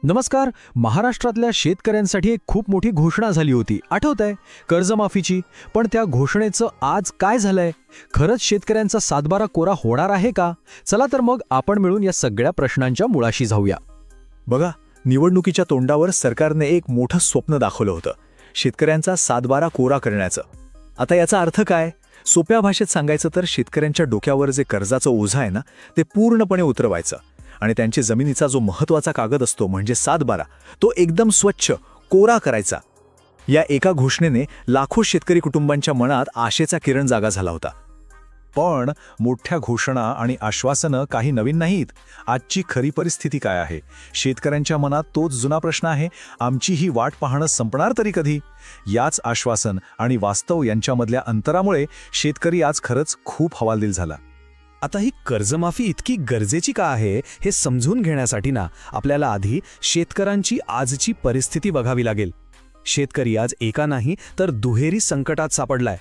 नमस्कार. महाराष्ट्रातल्या शेतकऱ्यांसाठी एक खूप मोठी घोषणा झाली होती, आठवतंय? कर्जमाफीची. पण त्या घोषणेचं आज काय झालंय? खरंच शेतकऱ्यांचा सातबारा कोरा होणार आहे का? चला तर मग आपण मिळून या सगळ्या प्रश्नांच्या मुळाशी जाऊया. बघा, निवडणुकीच्या तोंडावर सरकारने एक मोठं स्वप्न दाखवलं होतं, शेतकऱ्यांचा सातबारा कोरा करण्याचं. आता याचा अर्थ काय? सोप्या भाषेत सांगायचं तर शेतकऱ्यांच्या डोक्यावर जे कर्जाचं ओझं आहे ना, ते पूर्णपणे उतरवायचं आणि त्यांची जमिनीचा जो महत्त्वाचा कागद असतो म्हणजे सातबारा, तो एकदम स्वच्छ कोरा करायचा. या एका घोषणेने लाखो शेतकरी कुटुंबांच्या मनात आशेचा किरण जागा झाला होता. पण मोठ्या घोषणा आणि आश्वासनं काही नवीन नाहीत. आजची खरी परिस्थिती काय आहे? शेतकऱ्यांच्या मनात तोच जुना प्रश्न आहे, आमची ही वाट पाहणं संपणार तरी कधी? याच आश्वासन आणि वास्तव यांच्यामधल्या अंतरामुळे शेतकरी आज खरंच खूप हवालदिल झाला. आता ही कर्जमाफी इतकी गरजेची का आहे हे समजून घेण्यासाठी ना आपल्याला आधी शेतकऱ्यांची आजची परिस्थिती बघावी लागेल. शेतकरी आज एका नाही तर दुहेरी संकटात सापडलाय.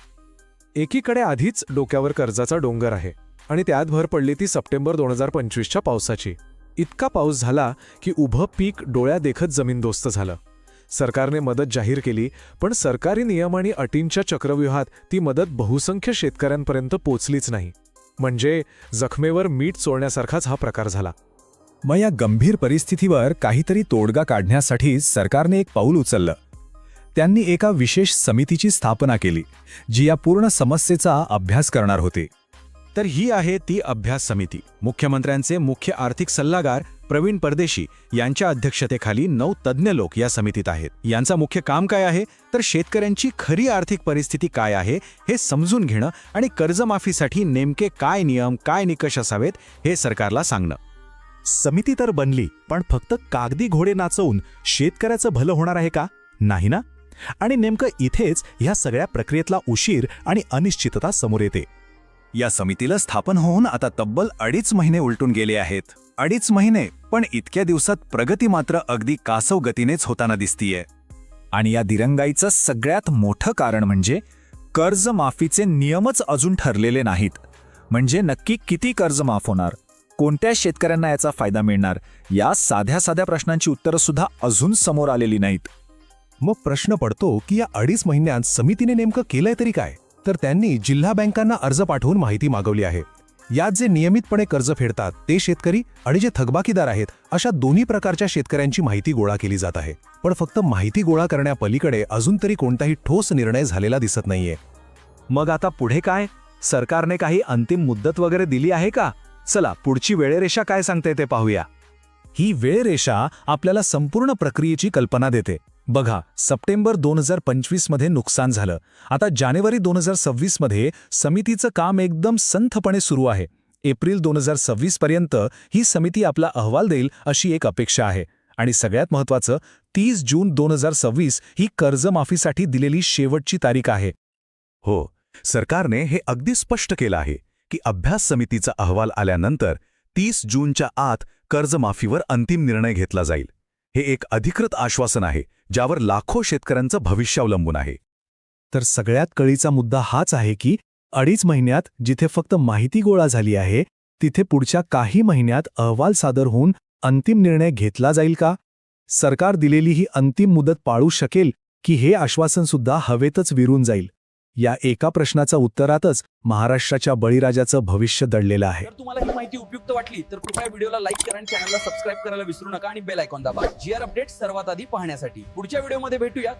एकीकडे आधीच डोक्यावर कर्जाचा डोंगर आहे आणि त्यात भर पडली ती सप्टेंबर 2025च्या पावसाची. इतका पाऊस झाला की उभं पीक डोळ्यादेखत जमीनदोस्त झालं. सरकारने मदत जाहीर केली, पण सरकारी नियम आणि अटींच्या चक्रव्यूहात ती मदत बहुसंख्य शेतकऱ्यांपर्यंत पोचलीच नाही. म्हणजे जखमेवर मीठ चोळण्यासारखाच हा प्रकार झाला. मग या गंभीर परिस्थितीवर काहीतरी तोडगा काढण्यासाठी सरकारने एक पाऊल उचललं. त्यांनी एका विशेष समितीची स्थापना केली, जी या पूर्ण समस्येचा अभ्यास करणार होती. तर ही आहे ती अभ्यास समिती. मुख्यमंत्र्यांचे मुख्य आर्थिक सल्लागार प्रवीण परदेशी यांच्या अध्यक्षतेखाली 9 तज्ज्ञ लोक या समितीत आहेत. यांचा मुख्य काम काय आहे तर शेतकऱ्यांची खरी आर्थिक परिस्थिती काय आहे हे समजून घेणं आणि कर्जमाफीसाठी नेमके काय नियम, काय निकष असावेत हे सरकारला सांगणं. समिती तर बनली, पण फक्त कागदी घोडे नाचवून शेतकऱ्याचं भलं होणार आहे का? नाही ना. आणि नेमकं इथेच ह्या सगळ्या प्रक्रियेतला उशीर आणि अनिश्चितता समोर येते. या समितीला स्थापन होऊन आता तब्बल 2.5 महिने उलटून गेले आहेत. 2.5 महिने, पण इतक्या दिवसात प्रगती मात्र अगदी कासव गतीनेच होताना दिसतीये. आणि या दिरंगाईचं सगळ्यात मोठं कारण म्हणजे कर्जमाफीचे नियमच अजून ठरलेले नाहीत. म्हणजे नक्की किती कर्ज माफ होणार, कोणत्या शेतकऱ्यांना याचा फायदा मिळणार, या साध्या साध्या प्रश्नांची उत्तरं सुद्धा अजून समोर आलेली नाहीत. मग प्रश्न पडतो की या 2.5 महिन्यात समितीने नेमकं केलंय तरी काय? तर त्यांनी जिल्हा बँकांना अर्ज पाठवून माहिती मागवली आहे. यात जे नियमितपणे कर्ज फेडतात ते शेतकरी आणि जे थकबाकीदार आहेत अशा दोन्ही प्रकारच्या शेतकऱ्यांची माहिती गोळा केली जात आहे. पण फक्त माहिती गोळा करण्यापलीकडे अजून तरी कोणताही ठोस निर्णय झालेला दिसत नाहीये. मग आता पुढे काय? सरकारने काही अंतिम मुदत वगैरे दिली आहे का? चला पुढची वेळरेषा काय सांगते ते पाहूया. ही वेळरेषा आपल्याला संपूर्ण प्रक्रियेची कल्पना देते. बघा, सप्टेंबर 2025 मध्ये नुकसान झालं. आता जानेवारी 2026 मध्ये समितीचं काम एकदम संथपणे सुरू आहे. एप्रिल 2026 पर्यंत ही समिती आपला अहवाल देईल अशी एक अपेक्षा आहे. आणि सगळ्यात महत्त्वाचं, 30 जून 2026 ही कर्जमाफीसाठी दिलेली शेवटची तारीख आहे. हो, सरकारने हे अगदी स्पष्ट केलं आहे की अभ्यास समितीचा अहवाल आल्यानंतर 30 जूनच्या आत कर्जमाफीवर अंतिम निर्णय घेतला जाईल. हे एक अधिकृत आश्वासन आहे, ज्यावर लाखो शेतकऱ्यांचं भविष्य अवलंबून आहे. तर सगळ्यात कळीचा मुद्दा हाच आहे की 2.5 महिन्यात जिथे फक्त माहिती गोळा झाली आहे, तिथे पुढच्या काही महिन्यात अहवाल सादर होऊन अंतिम निर्णय घेतला जाईल का? सरकार दिलेली ही अंतिम मुदत पाळू शकेल की हे आश्वासन सुद्धा हवेतच विरून जाईल? या एका प्रश्नाच्या उत्तरातच महाराष्ट्राच्या बळीराजाचं भविष्य दडलेलं आहे. जर तुम्हाला ही माहिती उपयुक्त वाटली तर कृपया व्हिडिओला लाईक करा आणि चॅनलला सबस्क्राईब करायला विसरू नका आणि बेल आयकॉन दाबा. जीआर अपडेट सर्वात आधी पाहण्यासाठी. पुढच्या व्हिडिओमध्ये भेटूया.